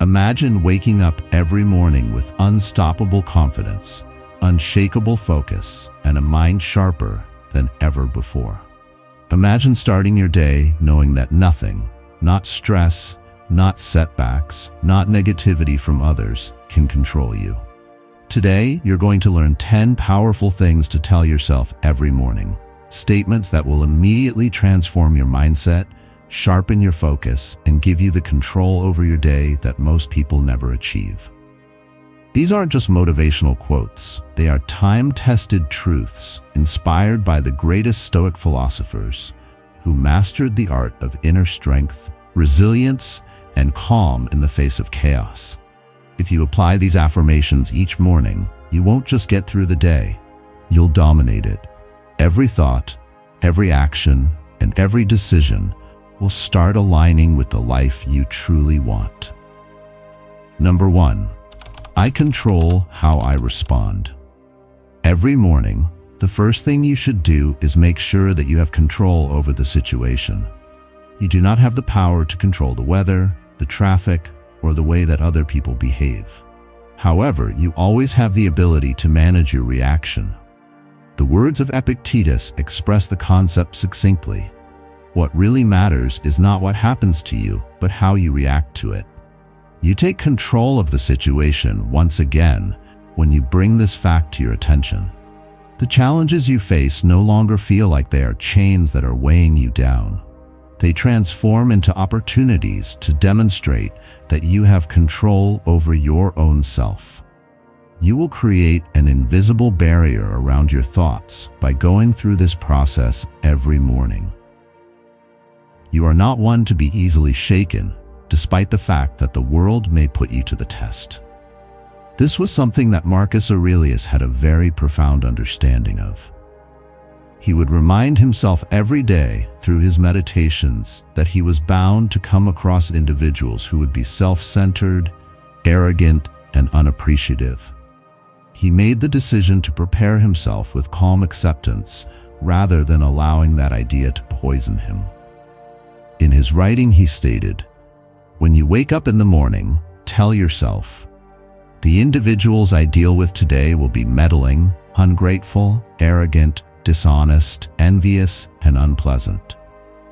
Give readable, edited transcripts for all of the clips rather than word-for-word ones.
Imagine waking up every morning with unstoppable confidence, unshakable focus, and a mind sharper than ever before. Imagine starting your day knowing that nothing, not stress, not setbacks, not negativity from others, can control you. Today, you're going to learn 10 powerful things to tell yourself every morning. Statements that will immediately transform your mindset, sharpen your focus, and give you the control over your day that most people never achieve. These aren't just motivational quotes. They are time-tested truths inspired by the greatest Stoic philosophers who mastered the art of inner strength, resilience, and calm in the face of chaos. If you apply these affirmations each morning, you won't just get through the day, you'll dominate it. Every thought, every action, and every decision will start aligning with the life you truly want. Number 1. I control how I respond. Every morning, the first thing you should do is make sure that you have control over the situation. You do not have the power to control the weather, the traffic, or the way that other people behave. However, you always have the ability to manage your reaction. The words of Epictetus express the concept succinctly. What really matters is not what happens to you, but how you react to it. You take control of the situation once again when you bring this fact to your attention. The challenges you face no longer feel like they are chains that are weighing you down. They transform into opportunities to demonstrate that you have control over your own self. You will create an invisible barrier around your thoughts by going through this process every morning. You are not one to be easily shaken, despite the fact that the world may put you to the test. This was something that Marcus Aurelius had a very profound understanding of. He would remind himself every day through his meditations that he was bound to come across individuals who would be self-centered, arrogant, and unappreciative. He made the decision to prepare himself with calm acceptance rather than allowing that idea to poison him. In his writing, he stated, "When you wake up in the morning, tell yourself, the individuals I deal with today will be meddling, ungrateful, arrogant, dishonest, envious, and unpleasant.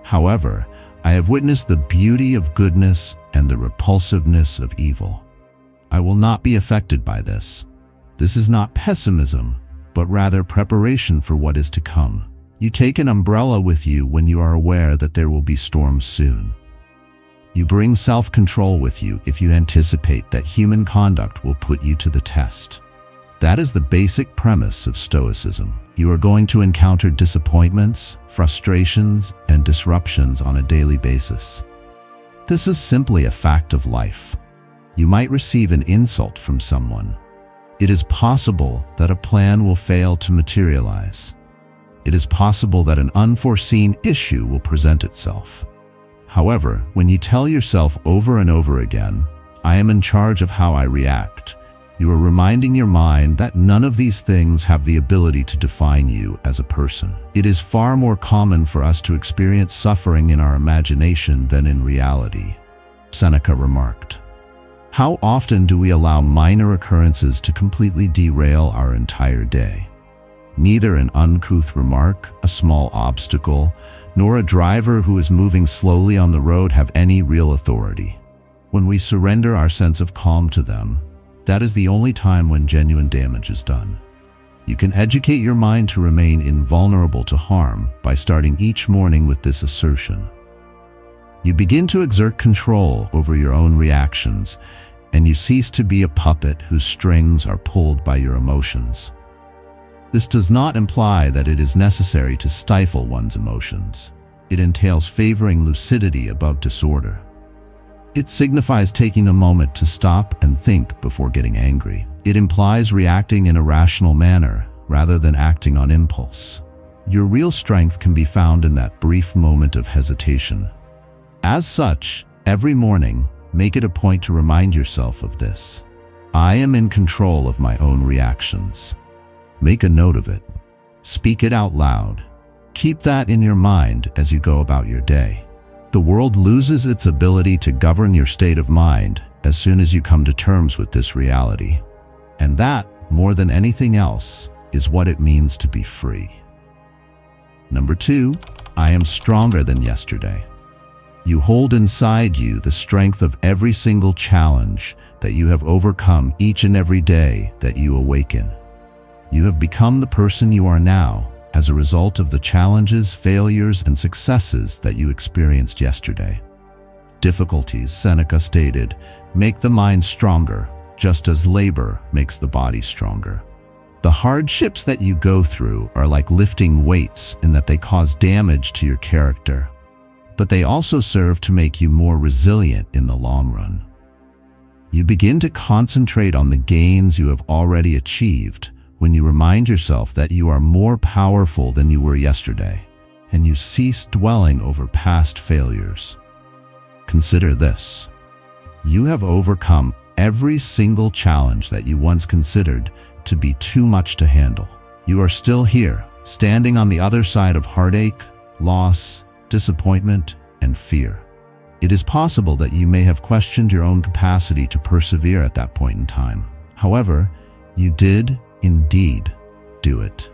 However, I have witnessed the beauty of goodness and the repulsiveness of evil. I will not be affected by this. This is not pessimism, but rather preparation for what is to come. You take an umbrella with you when you are aware that there will be storms soon. You bring self-control with you if you anticipate that human conduct will put you to the test." That is the basic premise of Stoicism. You are going to encounter disappointments, frustrations, and disruptions on a daily basis. This is simply a fact of life. You might receive an insult from someone. It is possible that a plan will fail to materialize. It is possible that an unforeseen issue will present itself. However, when you tell yourself over and over again, "I am in charge of how I react," you are reminding your mind that none of these things have the ability to define you as a person. It is far more common for us to experience suffering in our imagination than in reality. Seneca remarked, "How often do we allow minor occurrences to completely derail our entire day? Neither an uncouth remark, a small obstacle, nor a driver who is moving slowly on the road have any real authority. When we surrender our sense of calm to them, that is the only time when genuine damage is done." You can educate your mind to remain invulnerable to harm by starting each morning with this assertion. You begin to exert control over your own reactions, and you cease to be a puppet whose strings are pulled by your emotions. This does not imply that it is necessary to stifle one's emotions. It entails favoring lucidity above disorder. It signifies taking a moment to stop and think before getting angry. It implies reacting in a rational manner rather than acting on impulse. Your real strength can be found in that brief moment of hesitation. As such, every morning, make it a point to remind yourself of this. I am in control of my own reactions. Make a note of it. Speak it out loud. Keep that in your mind as you go about your day. The world loses its ability to govern your state of mind as soon as you come to terms with this reality. And that, more than anything else, is what it means to be free. Number 2, I am stronger than yesterday. You hold inside you the strength of every single challenge that you have overcome each and every day that you awaken. You have become the person you are now as a result of the challenges, failures, and successes that you experienced yesterday. Difficulties, Seneca stated, make the mind stronger, just as labor makes the body stronger. The hardships that you go through are like lifting weights in that they cause damage to your character, but they also serve to make you more resilient in the long run. You begin to concentrate on the gains you have already achieved when you remind yourself that you are more powerful than you were yesterday, and you cease dwelling over past failures. Consider this. You have overcome every single challenge that you once considered to be too much to handle. You are still here, standing on the other side of heartache, loss, disappointment, and fear. It is possible that you may have questioned your own capacity to persevere at that point in time. However, you did indeed do it.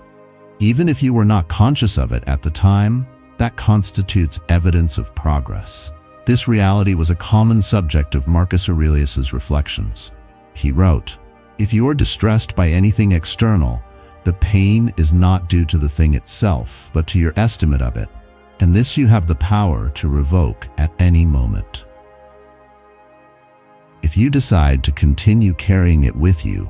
Even if you were not conscious of it at the time, that constitutes evidence of progress. This reality was a common subject of Marcus Aurelius's reflections. He wrote, "If you are distressed by anything external, the pain is not due to the thing itself, but to your estimate of it, and this you have the power to revoke at any moment." If you decide to continue carrying it with you,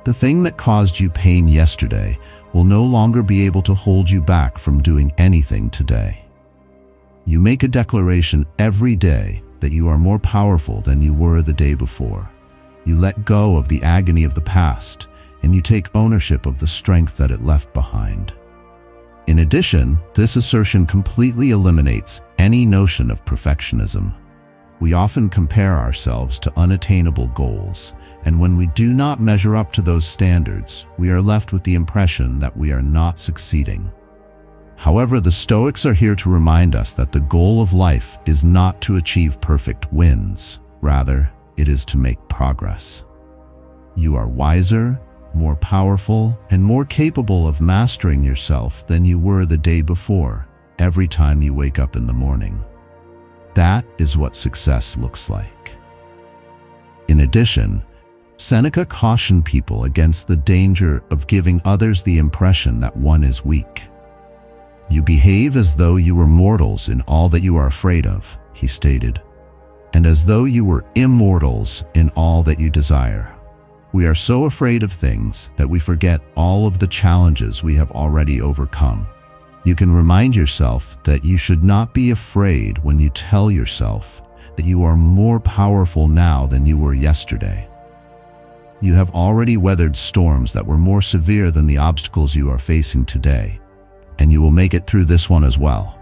the thing that caused you pain yesterday will no longer be able to hold you back from doing anything today. You make a declaration every day that you are more powerful than you were the day before. You let go of the agony of the past, and you take ownership of the strength that it left behind. In addition, this assertion completely eliminates any notion of perfectionism. We often compare ourselves to unattainable goals, and when we do not measure up to those standards, we are left with the impression that we are not succeeding. However, the Stoics are here to remind us that the goal of life is not to achieve perfect wins. Rather, it is to make progress. You are wiser, more powerful, and more capable of mastering yourself than you were the day before, every time you wake up in the morning. That is what success looks like. In addition, Seneca cautioned people against the danger of giving others the impression that one is weak. "You behave as though you were mortals in all that you are afraid of," he stated, "and as though you were immortals in all that you desire." We are so afraid of things that we forget all of the challenges we have already overcome. You can remind yourself that you should not be afraid when you tell yourself that you are more powerful now than you were yesterday. You have already weathered storms that were more severe than the obstacles you are facing today, and you will make it through this one as well.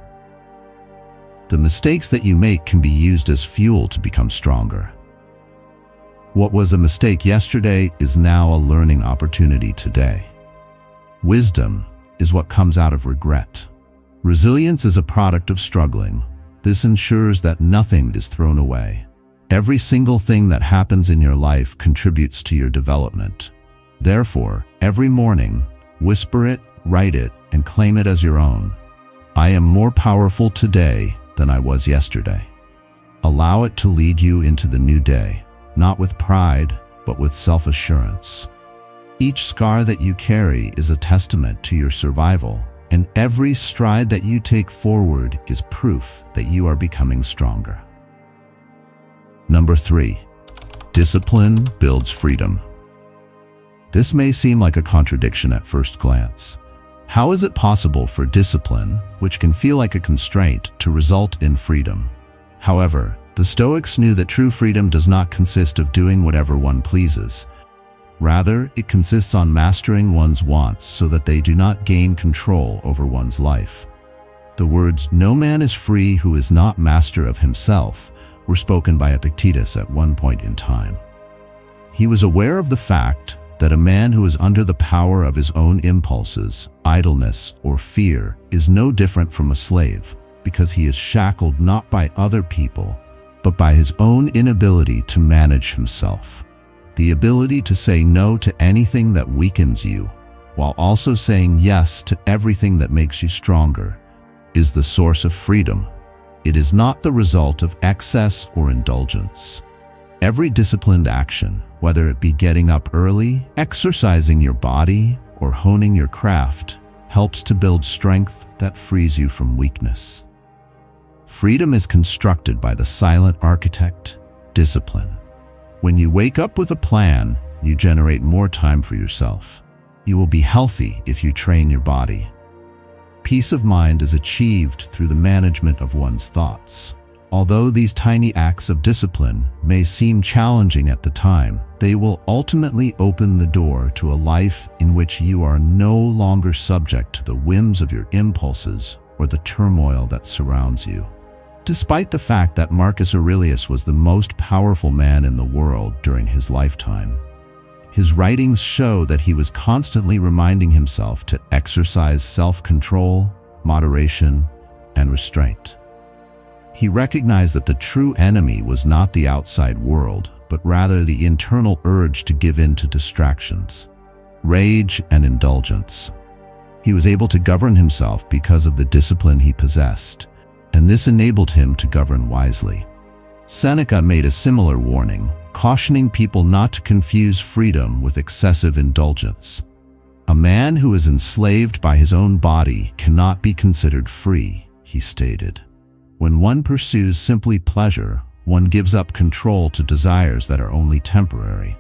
The mistakes that you make can be used as fuel to become stronger. What was a mistake yesterday is now a learning opportunity today. Wisdom is what comes out of regret. Resilience is a product of struggling. This ensures that nothing is thrown away. Every single thing that happens in your life contributes to your development. Therefore, every morning, whisper it, write it, and claim it as your own. I am more powerful today than I was yesterday. Allow it to lead you into the new day, not with pride, but with self-assurance. Each scar that you carry is a testament to your survival, and every stride that you take forward is proof that you are becoming stronger. Number 3, discipline builds freedom. This may seem like a contradiction at first glance. How is it possible for discipline, which can feel like a constraint, to result in freedom? However, the Stoics knew that true freedom does not consist of doing whatever one pleases. Rather, it consists on mastering one's wants so that they do not gain control over one's life. The words, "No man is free who is not master of himself," were spoken by Epictetus at one point in time. He was aware of the fact that a man who is under the power of his own impulses, idleness, or fear is no different from a slave, because he is shackled not by other people, but by his own inability to manage himself. The ability to say no to anything that weakens you, while also saying yes to everything that makes you stronger, is the source of freedom. It is not the result of excess or indulgence. Every disciplined action, whether it be getting up early, exercising your body, or honing your craft, helps to build strength that frees you from weakness. Freedom is constructed by the silent architect, discipline. When you wake up with a plan, you generate more time for yourself. You will be healthy if you train your body. Peace of mind is achieved through the management of one's thoughts. Although these tiny acts of discipline may seem challenging at the time, they will ultimately open the door to a life in which you are no longer subject to the whims of your impulses or the turmoil that surrounds you. Despite the fact that Marcus Aurelius was the most powerful man in the world during his lifetime, his writings show that he was constantly reminding himself to exercise self-control, moderation, and restraint. He recognized that the true enemy was not the outside world, but rather the internal urge to give in to distractions, rage, and indulgence. He was able to govern himself because of the discipline he possessed, and this enabled him to govern wisely. Seneca made a similar warning, cautioning people not to confuse freedom with excessive indulgence. A man who is enslaved by his own body cannot be considered free, he stated. When one pursues simply pleasure, one gives up control to desires that are only temporary.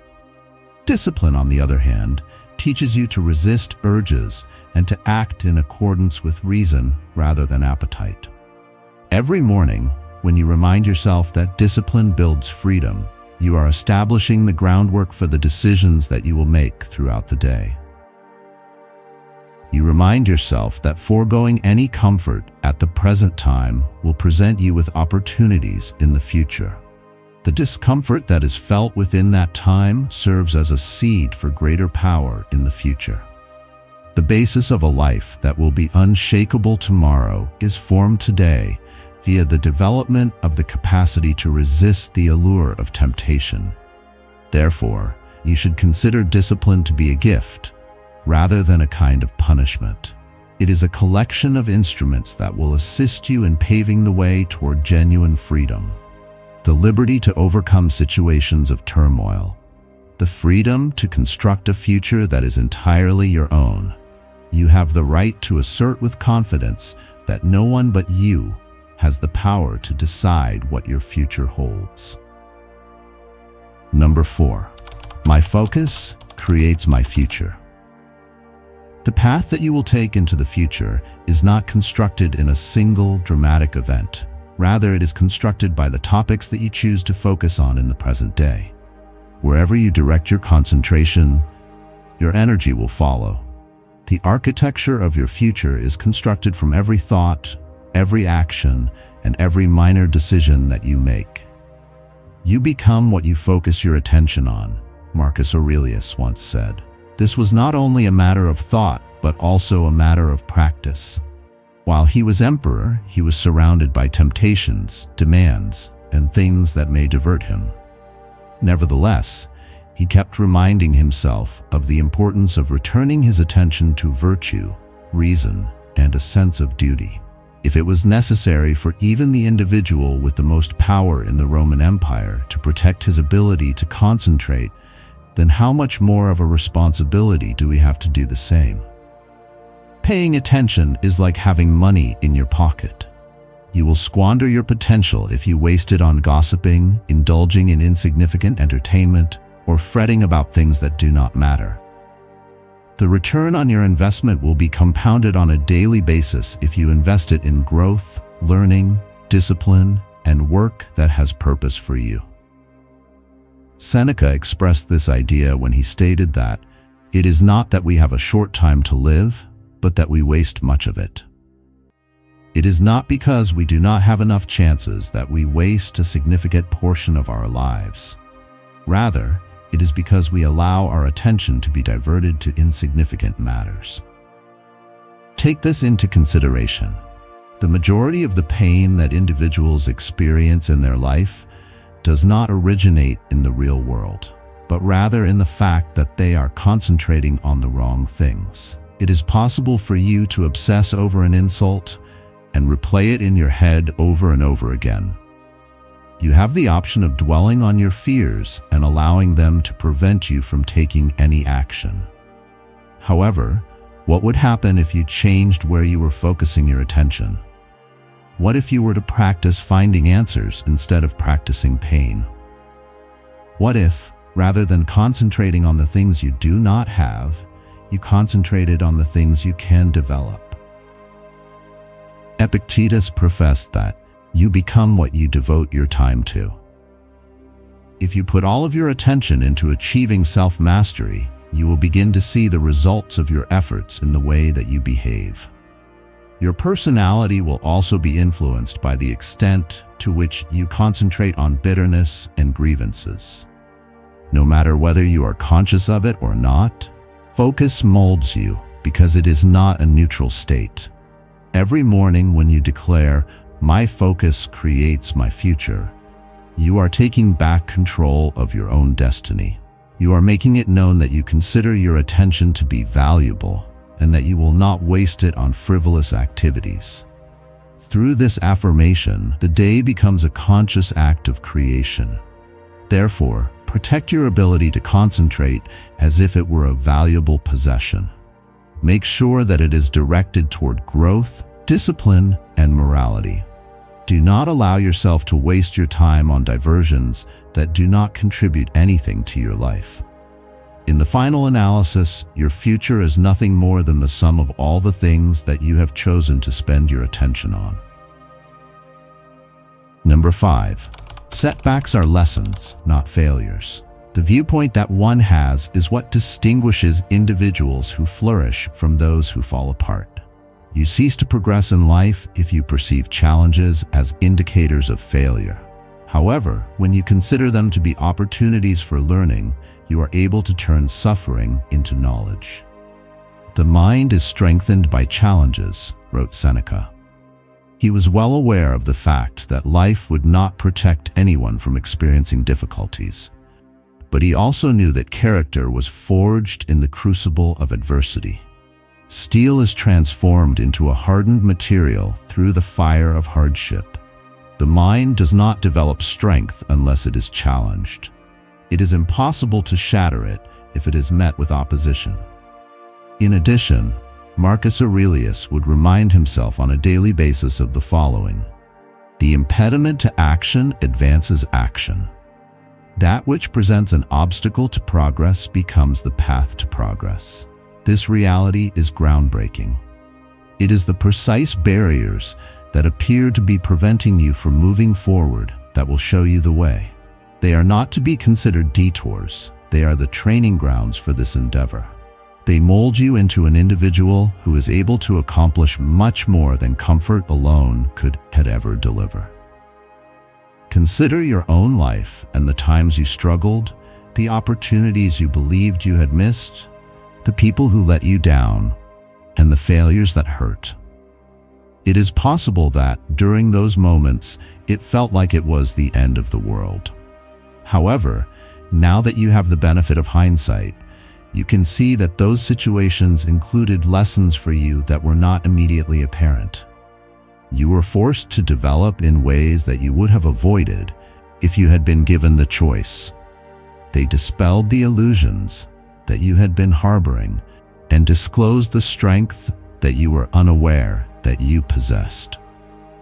Discipline, on the other hand, teaches you to resist urges and to act in accordance with reason rather than appetite. Every morning, when you remind yourself that discipline builds freedom, you are establishing the groundwork for the decisions that you will make throughout the day. You remind yourself that foregoing any comfort at the present time will present you with opportunities in the future. The discomfort that is felt within that time serves as a seed for greater power in the future. The basis of a life that will be unshakable tomorrow is formed today via the development of the capacity to resist the allure of temptation. Therefore, you should consider discipline to be a gift, rather than a kind of punishment. It is a collection of instruments that will assist you in paving the way toward genuine freedom. The liberty to overcome situations of turmoil. The freedom to construct a future that is entirely your own. You have the right to assert with confidence that no one but you has the power to decide what your future holds. Number 4. My focus creates my future. The path that you will take into the future is not constructed in a single dramatic event. Rather, it is constructed by the topics that you choose to focus on in the present day. Wherever you direct your concentration, your energy will follow. The architecture of your future is constructed from every thought, every action, and every minor decision that you make. You become what you focus your attention on, Marcus Aurelius once said. This was not only a matter of thought, but also a matter of practice. While he was emperor, he was surrounded by temptations, demands, and things that may divert him. Nevertheless, he kept reminding himself of the importance of returning his attention to virtue, reason, and a sense of duty. If it was necessary for even the individual with the most power in the Roman Empire to protect his ability to concentrate, then how much more of a responsibility do we have to do the same? Paying attention is like having money in your pocket. You will squander your potential if you waste it on gossiping, indulging in insignificant entertainment, or fretting about things that do not matter. The return on your investment will be compounded on a daily basis if you invest it in growth, learning, discipline, and work that has purpose for you. Seneca expressed this idea when he stated that it is not that we have a short time to live, but that we waste much of it. It is not because we do not have enough chances that we waste a significant portion of our lives. Rather, it is because we allow our attention to be diverted to insignificant matters. Take this into consideration. The majority of the pain that individuals experience in their life does not originate in the real world, but rather in the fact that they are concentrating on the wrong things. It is possible for you to obsess over an insult and replay it in your head over and over again. You have the option of dwelling on your fears and allowing them to prevent you from taking any action. However, what would happen if you changed where you were focusing your attention? What if you were to practice finding answers instead of practicing pain? What if, rather than concentrating on the things you do not have, you concentrated on the things you can develop? Epictetus professed that you become what you devote your time to. If you put all of your attention into achieving self-mastery, you will begin to see the results of your efforts in the way that you behave. Your personality will also be influenced by the extent to which you concentrate on bitterness and grievances. No matter whether you are conscious of it or not, focus molds you because it is not a neutral state. Every morning when you declare, "My focus creates my future," you are taking back control of your own destiny. You are making it known that you consider your attention to be valuable and that you will not waste it on frivolous activities. Through this affirmation, the day becomes a conscious act of creation. Therefore, protect your ability to concentrate as if it were a valuable possession. Make sure that it is directed toward growth, discipline, and morality. Do not allow yourself to waste your time on diversions that do not contribute anything to your life. In the final analysis, your future is nothing more than the sum of all the things that you have chosen to spend your attention on. Number 5. Setbacks are lessons, not failures. The viewpoint that one has is what distinguishes individuals who flourish from those who fall apart. You cease to progress in life if you perceive challenges as indicators of failure. However, when you consider them to be opportunities for learning, you are able to turn suffering into knowledge. The mind is strengthened by challenges, wrote Seneca. He was well aware of the fact that life would not protect anyone from experiencing difficulties, but he also knew that character was forged in the crucible of adversity. Steel is transformed into a hardened material through the fire of hardship. The mind does not develop strength unless it is challenged. It is impossible to shatter it if it is met with opposition. In addition, Marcus Aurelius would remind himself on a daily basis of the following: the impediment to action advances action. That which presents an obstacle to progress becomes the path to progress. This reality is groundbreaking. It is the precise barriers that appear to be preventing you from moving forward that will show you the way. They are not to be considered detours. They are the training grounds for this endeavor. They mold you into an individual who is able to accomplish much more than comfort alone could ever deliver. Consider your own life and the times you struggled, the opportunities you believed you had missed, the people who let you down, and the failures that hurt. It is possible that, during those moments, it felt like it was the end of the world. However, now that you have the benefit of hindsight, you can see that those situations included lessons for you that were not immediately apparent. You were forced to develop in ways that you would have avoided if you had been given the choice. They dispelled the illusions that you had been harboring and disclosed the strength that you were unaware that you possessed.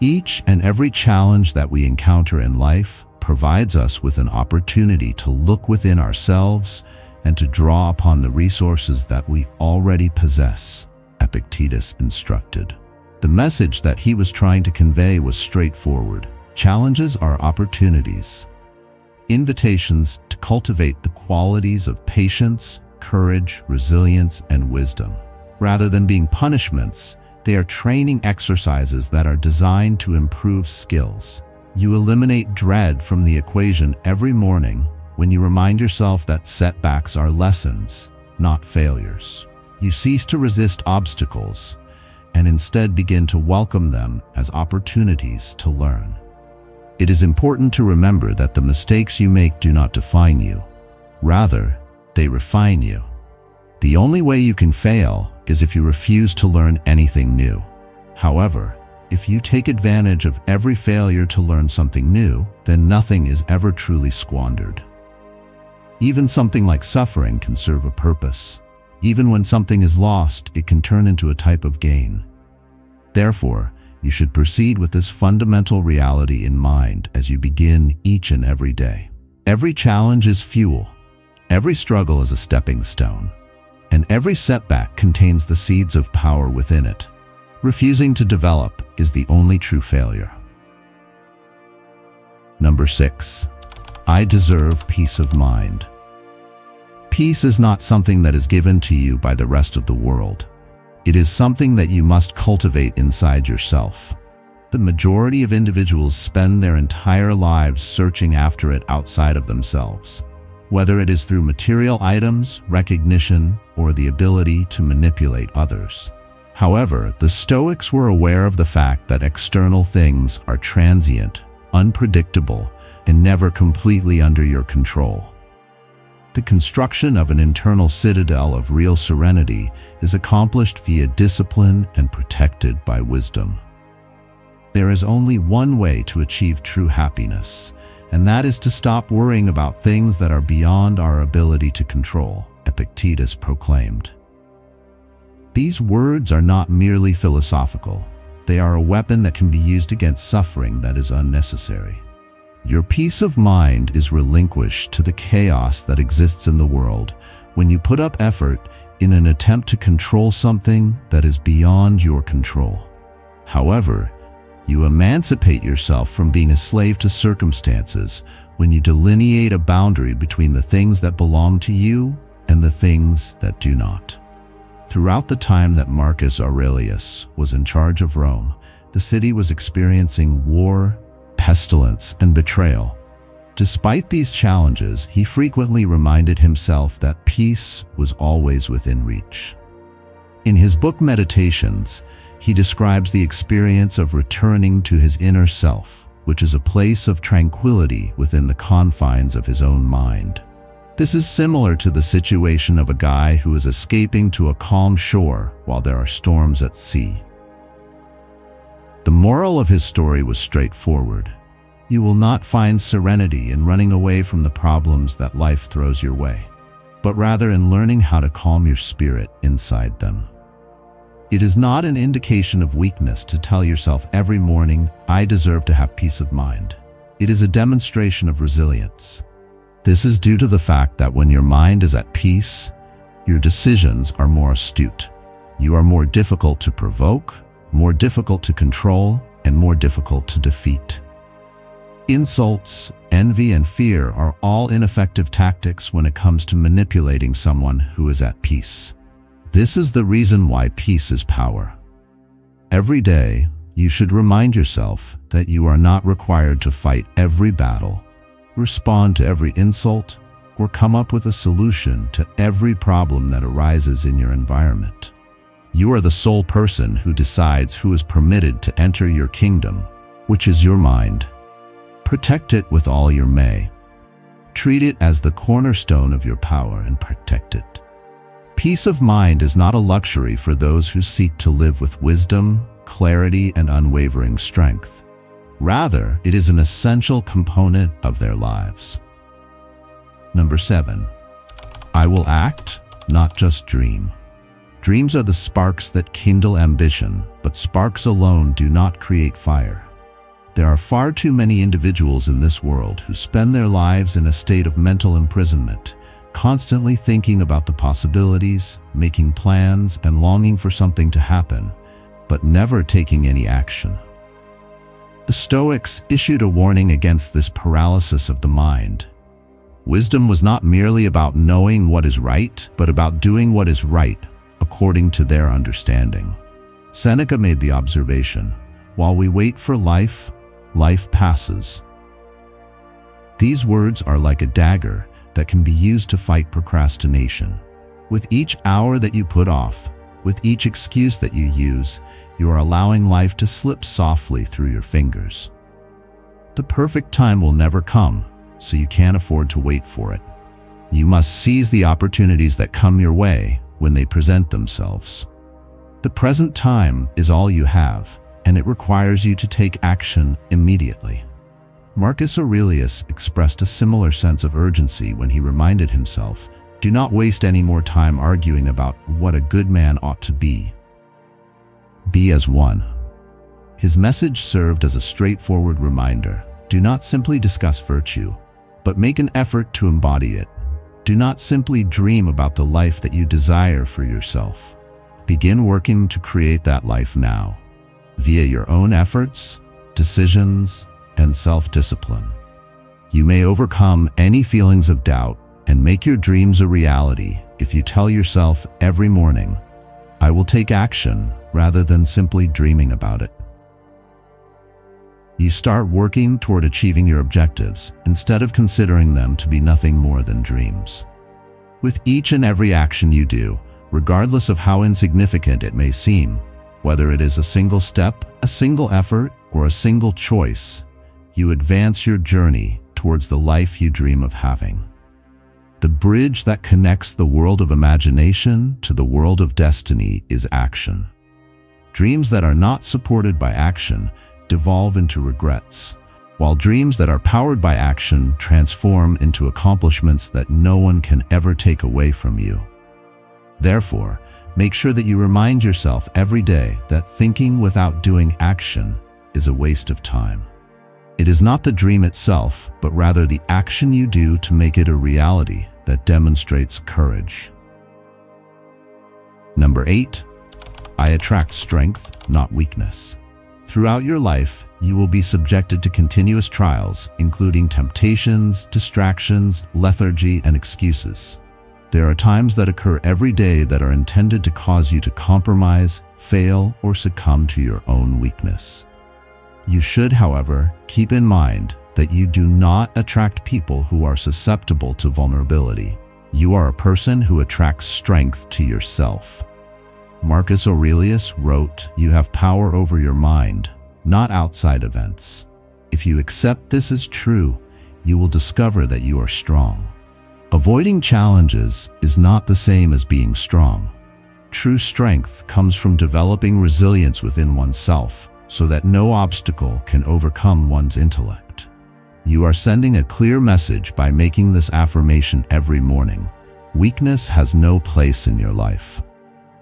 Each and every challenge that we encounter in life provides us with an opportunity to look within ourselves and to draw upon the resources that we already possess, Epictetus instructed. The message that he was trying to convey was straightforward. Challenges are opportunities, invitations to cultivate the qualities of patience, courage, resilience, and wisdom. Rather than being punishments, they are training exercises that are designed to improve skills. You eliminate dread from the equation every morning when you remind yourself that setbacks are lessons, not failures. You cease to resist obstacles and instead begin to welcome them as opportunities to learn. It is important to remember that the mistakes you make do not define you. Rather, they refine you. The only way you can fail is if you refuse to learn anything new. However, if you take advantage of every failure to learn something new, then nothing is ever truly squandered. Even something like suffering can serve a purpose. Even when something is lost, it can turn into a type of gain. Therefore, you should proceed with this fundamental reality in mind as you begin each and every day. Every challenge is fuel. Every struggle is a stepping stone. And every setback contains the seeds of power within it. Refusing to develop is the only true failure. Number 6. I deserve peace of mind. Peace is not something that is given to you by the rest of the world. It is something that you must cultivate inside yourself. The majority of individuals spend their entire lives searching after it outside of themselves, whether it is through material items, recognition, or the ability to manipulate others. However, the Stoics were aware of the fact that external things are transient, unpredictable, and never completely under your control. The construction of an internal citadel of real serenity is accomplished via discipline and protected by wisdom. There is only one way to achieve true happiness, and that is to stop worrying about things that are beyond our ability to control, Epictetus proclaimed. These words are not merely philosophical. They are a weapon that can be used against suffering that is unnecessary. Your peace of mind is relinquished to the chaos that exists in the world when you put up effort in an attempt to control something that is beyond your control. However, you emancipate yourself from being a slave to circumstances when you delineate a boundary between the things that belong to you and the things that do not. Throughout the time that Marcus Aurelius was in charge of Rome, the city was experiencing war, pestilence, and betrayal. Despite these challenges, he frequently reminded himself that peace was always within reach. In his book Meditations, he describes the experience of returning to his inner self, which is a place of tranquility within the confines of his own mind. This is similar to the situation of a guy who is escaping to a calm shore while there are storms at sea. The moral of his story was straightforward. You will not find serenity in running away from the problems that life throws your way, but rather in learning how to calm your spirit inside them. It is not an indication of weakness to tell yourself every morning, "I deserve to have peace of mind." It is a demonstration of resilience. This is due to the fact that when your mind is at peace, your decisions are more astute. You are more difficult to provoke, more difficult to control, and more difficult to defeat. Insults, envy, and fear are all ineffective tactics when it comes to manipulating someone who is at peace. This is the reason why peace is power. Every day, you should remind yourself that you are not required to fight every battle, respond to every insult, or come up with a solution to every problem that arises in your environment. You are the sole person who decides who is permitted to enter your kingdom, which is your mind. Protect it with all your may. Treat it as the cornerstone of your power and protect it. Peace of mind is not a luxury for those who seek to live with wisdom, clarity, and unwavering strength. Rather, it is an essential component of their lives. Number 7. I will act, not just dream. Dreams are the sparks that kindle ambition, but sparks alone do not create fire. There are far too many individuals in this world who spend their lives in a state of mental imprisonment, constantly thinking about the possibilities, making plans, and longing for something to happen, but never taking any action. The Stoics issued a warning against this paralysis of the mind. Wisdom was not merely about knowing what is right, but about doing what is right according to their understanding. Seneca made the observation, "While we wait for life, life passes." These words are like a dagger that can be used to fight procrastination. With each hour that you put off, with each excuse that you use, you are allowing life to slip softly through your fingers. The perfect time will never come, so you can't afford to wait for it. You must seize the opportunities that come your way when they present themselves. The present time is all you have, and it requires you to take action immediately. Marcus Aurelius expressed a similar sense of urgency when he reminded himself, "Do not waste any more time arguing about what a good man ought to be. Be as one." His message served as a straightforward reminder. Do not simply discuss virtue, but make an effort to embody it. Do not simply dream about the life that you desire for yourself. Begin working to create that life now, via your own efforts, decisions, and self-discipline. You may overcome any feelings of doubt and make your dreams a reality if you tell yourself every morning, "I will take action," rather than simply dreaming about it. You start working toward achieving your objectives instead of considering them to be nothing more than dreams. With each and every action you do, regardless of how insignificant it may seem, whether it is a single step, a single effort, or a single choice, you advance your journey towards the life you dream of having. The bridge that connects the world of imagination to the world of destiny is action. Dreams that are not supported by action devolve into regrets, while dreams that are powered by action transform into accomplishments that no one can ever take away from you. Therefore, make sure that you remind yourself every day that thinking without doing action is a waste of time. It is not the dream itself, but rather the action you do to make it a reality that demonstrates courage. Number 8, I attract strength, not weakness. Throughout your life, you will be subjected to continuous trials, including temptations, distractions, lethargy, and excuses. There are times that occur every day that are intended to cause you to compromise, fail, or succumb to your own weakness. You should, however, keep in mind that you do not attract people who are susceptible to vulnerability. You are a person who attracts strength to yourself. Marcus Aurelius wrote, "You have power over your mind, not outside events." If you accept this as true, you will discover that you are strong. Avoiding challenges is not the same as being strong. True strength comes from developing resilience within oneself, so that no obstacle can overcome one's intellect. You are sending a clear message by making this affirmation every morning. Weakness has no place in your life.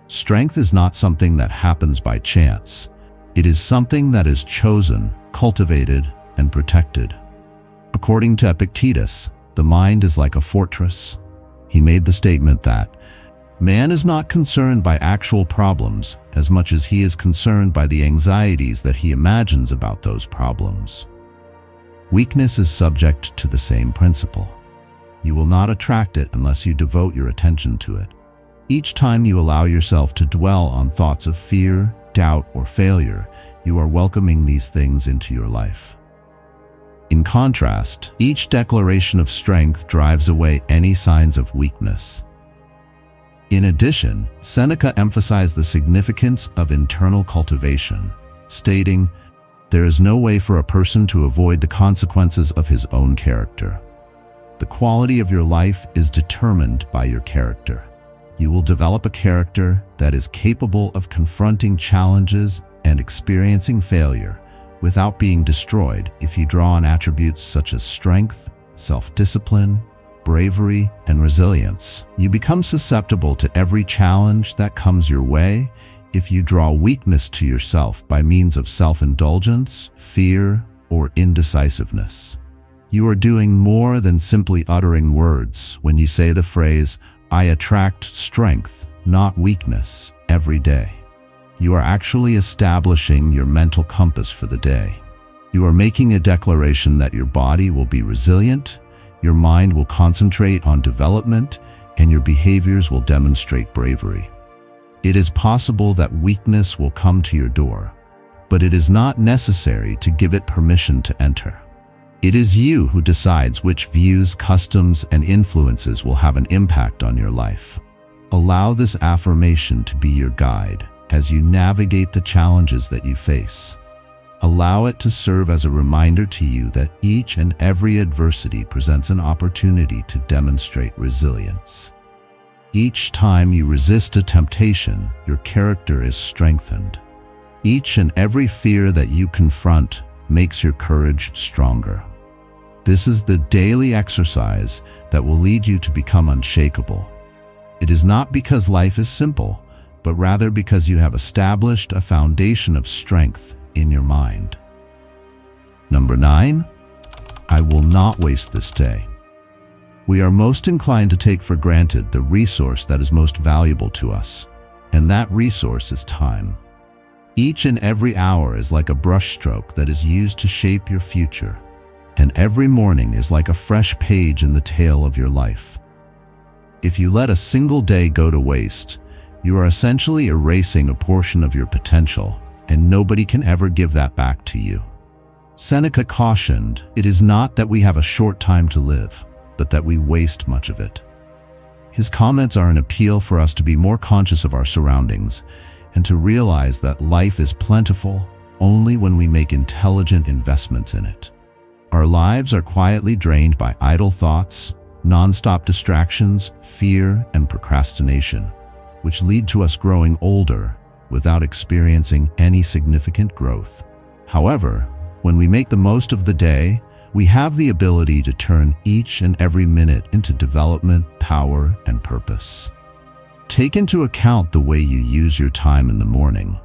Strength is not something that happens by chance. It is something that is chosen, cultivated, and protected. According to Epictetus, the mind is like a fortress. He made the statement that man is not concerned by actual problems as much as he is concerned by the anxieties that he imagines about those problems. Weakness is subject to the same principle. You will not attract it unless you devote your attention to it. Each time you allow yourself to dwell on thoughts of fear, doubt, or failure, you are welcoming these things into your life. In contrast, each declaration of strength drives away any signs of weakness. In addition, Seneca emphasized the significance of internal cultivation, stating, "There is no way for a person to avoid the consequences of his own character." The quality of your life is determined by your character. You will develop a character that is capable of confronting challenges and experiencing failure without being destroyed if you draw on attributes such as strength, self-discipline, bravery, and resilience. You become susceptible to every challenge that comes your way if you draw weakness to yourself by means of self-indulgence, fear, or indecisiveness. You are doing more than simply uttering words when you say the phrase, "I attract strength, not weakness," every day. You are actually establishing your mental compass for the day. You are making a declaration that your body will be resilient, your mind will concentrate on development, and your behaviors will demonstrate bravery. It is possible that weakness will come to your door, but it is not necessary to give it permission to enter. It is you who decides which views, customs, and influences will have an impact on your life. Allow this affirmation to be your guide as you navigate the challenges that you face. Allow it to serve as a reminder to you that each and every adversity presents an opportunity to demonstrate resilience. Each time you resist a temptation, your character is strengthened. Each and every fear that you confront makes your courage stronger. This is the daily exercise that will lead you to become unshakable. It is not because life is simple, but rather because you have established a foundation of strength in your mind. Number 9, I will not waste this day. We are most inclined to take for granted the resource that is most valuable to us, and that resource is time. Each and every hour is like a brushstroke that is used to shape your future, and every morning is like a fresh page in the tale of your life. If you let a single day go to waste, you are essentially erasing a portion of your potential, and nobody can ever give that back to you. Seneca cautioned, "It is not that we have a short time to live, but that we waste much of it." His comments are an appeal for us to be more conscious of our surroundings and to realize that life is plentiful only when we make intelligent investments in it. Our lives are quietly drained by idle thoughts, non-stop distractions, fear, and procrastination, which lead to us growing older without experiencing any significant growth. However, when we make the most of the day, we have the ability to turn each and every minute into development, power, and purpose. Take into account the way you use your time in the morning.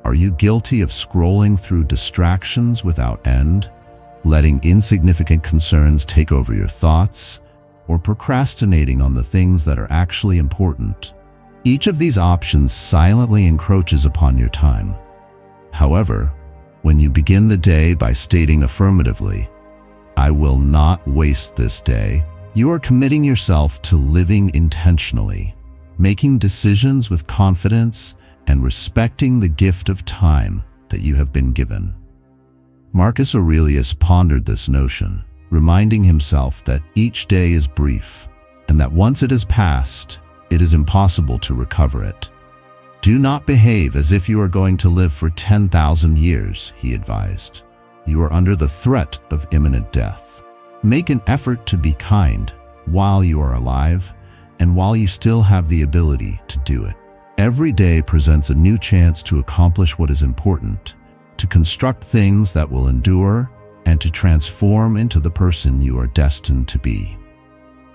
Are you guilty of scrolling through distractions without end, letting insignificant concerns take over your thoughts, or procrastinating on the things that are actually important? Each of these options silently encroaches upon your time. However, when you begin the day by stating affirmatively, "I will not waste this day," you are committing yourself to living intentionally, making decisions with confidence, and respecting the gift of time that you have been given. Marcus Aurelius pondered this notion, reminding himself that each day is brief, and that once it has passed, it is impossible to recover it. Do not behave as if you are going to live for 10,000 years, he advised. You are under the threat of imminent death. Make an effort to be kind while you are alive and while you still have the ability to do it. Every day presents a new chance to accomplish what is important, to construct things that will endure, and to transform into the person you are destined to be.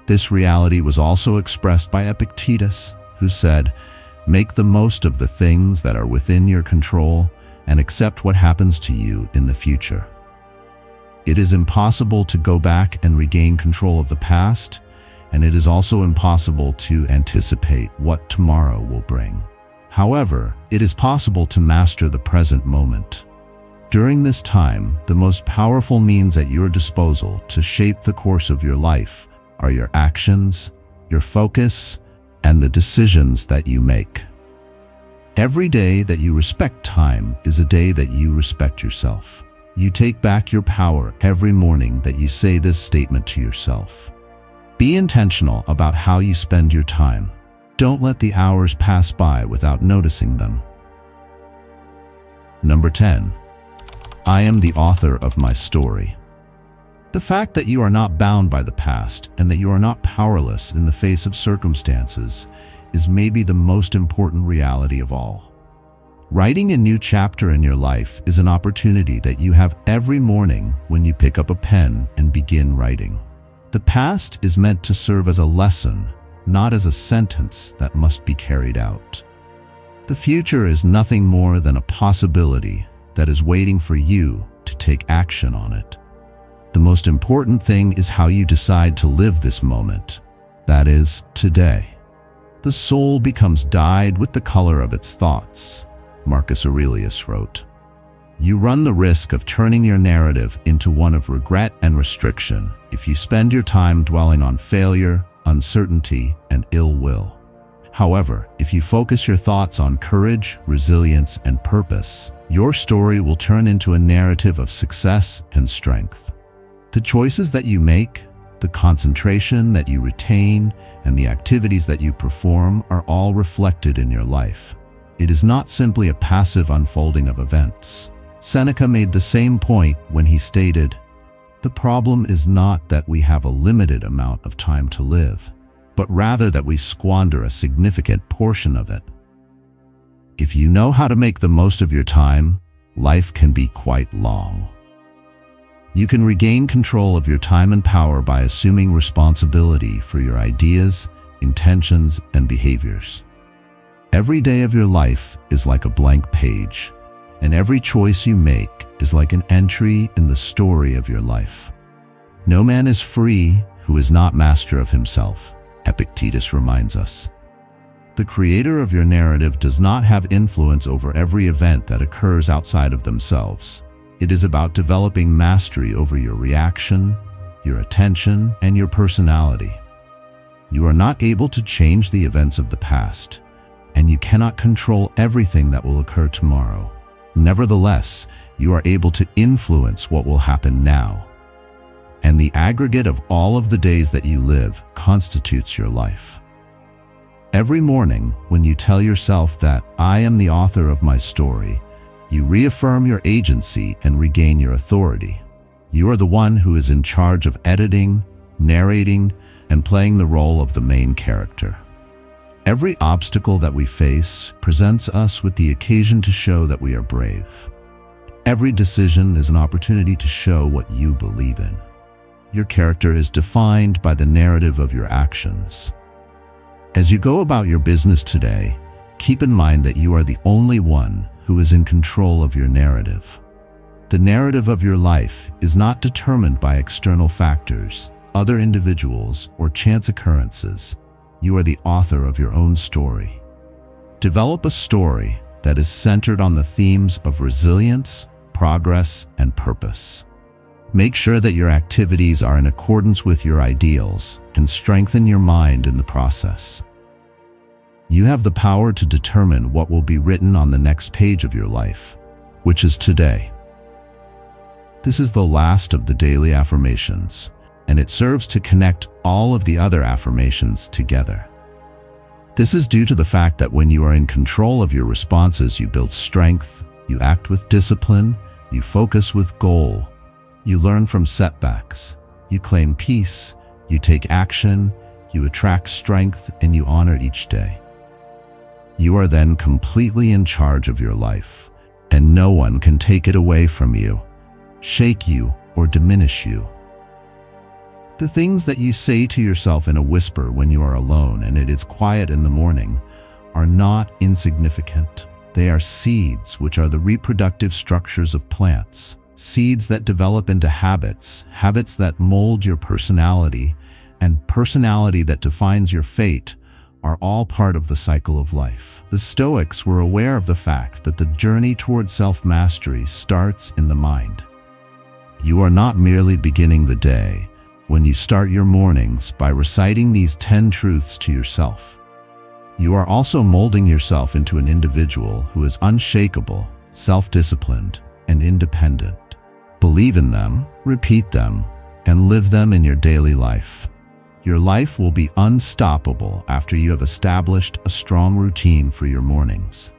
This reality was also expressed by Epictetus, who said, "Make the most of the things that are within your control and accept what happens to you in the future." It is impossible to go back and regain control of the past, and it is also impossible to anticipate what tomorrow will bring. However, it is possible to master the present moment. During this time, the most powerful means at your disposal to shape the course of your life are your actions, your focus, and the decisions that you make. Every day that you respect time is a day that you respect yourself. You take back your power every morning that you say this statement to yourself. Be intentional about how you spend your time. Don't let the hours pass by without noticing them. Number 10. I am the author of my story. The fact that you are not bound by the past and that you are not powerless in the face of circumstances is maybe the most important reality of all. Writing a new chapter in your life is an opportunity that you have every morning when you pick up a pen and begin writing. The past is meant to serve as a lesson, not as a sentence that must be carried out. The future is nothing more than a possibility that is waiting for you to take action on it. The most important thing is how you decide to live this moment, that is, today. The soul becomes dyed with the color of its thoughts, Marcus Aurelius wrote. You run the risk of turning your narrative into one of regret and restriction if you spend your time dwelling on failure, uncertainty, and ill will. However, if you focus your thoughts on courage, resilience, and purpose, your story will turn into a narrative of success and strength. The choices that you make, the concentration that you retain, and the activities that you perform are all reflected in your life. It is not simply a passive unfolding of events. Seneca made the same point when he stated, "The problem is not that we have a limited amount of time to live, but rather that we squander a significant portion of it." If you know how to make the most of your time, life can be quite long. You can regain control of your time and power by assuming responsibility for your ideas, intentions, and behaviors. Every day of your life is like a blank page, and every choice you make is like an entry in the story of your life. No man is free who is not master of himself, Epictetus reminds us. The creator of your narrative does not have influence over every event that occurs outside of themselves. It is about developing mastery over your reaction, your attention, and your personality. You are not able to change the events of the past, and you cannot control everything that will occur tomorrow. Nevertheless, you are able to influence what will happen now. And the aggregate of all of the days that you live constitutes your life. Every morning, when you tell yourself that I am the author of my story, you reaffirm your agency and regain your authority. You are the one who is in charge of editing, narrating, and playing the role of the main character. Every obstacle that we face presents us with the occasion to show that we are brave. Every decision is an opportunity to show what you believe in. Your character is defined by the narrative of your actions. As you go about your business today, keep in mind that you are the only one who is in control of your narrative. The narrative of your life is not determined by external factors, other individuals, or chance occurrences. You are the author of your own story. Develop a story that is centered on the themes of resilience, progress, and purpose. Make sure that your activities are in accordance with your ideals and strengthen your mind in the process. You have the power to determine what will be written on the next page of your life, which is today. This is the last of the daily affirmations, and it serves to connect all of the other affirmations together. This is due to the fact that when you are in control of your responses, you build strength, you act with discipline, you focus with goal, you learn from setbacks, you claim peace, you take action, you attract strength, and you honor each day. You are then completely in charge of your life, and no one can take it away from you, shake you, or diminish you. The things that you say to yourself in a whisper when you are alone and it is quiet in the morning are not insignificant. They are seeds, which are the reproductive structures of plants, seeds that develop into habits, habits that mold your personality, and personality that defines your fate, are all part of the cycle of life. The Stoics were aware of the fact that the journey toward self-mastery starts in the mind. You are not merely beginning the day when you start your mornings by reciting these 10 truths to yourself. You are also molding yourself into an individual who is unshakable, self-disciplined, and independent. Believe in them, repeat them, and live them in your daily life. Your life will be unstoppable after you have established a strong routine for your mornings.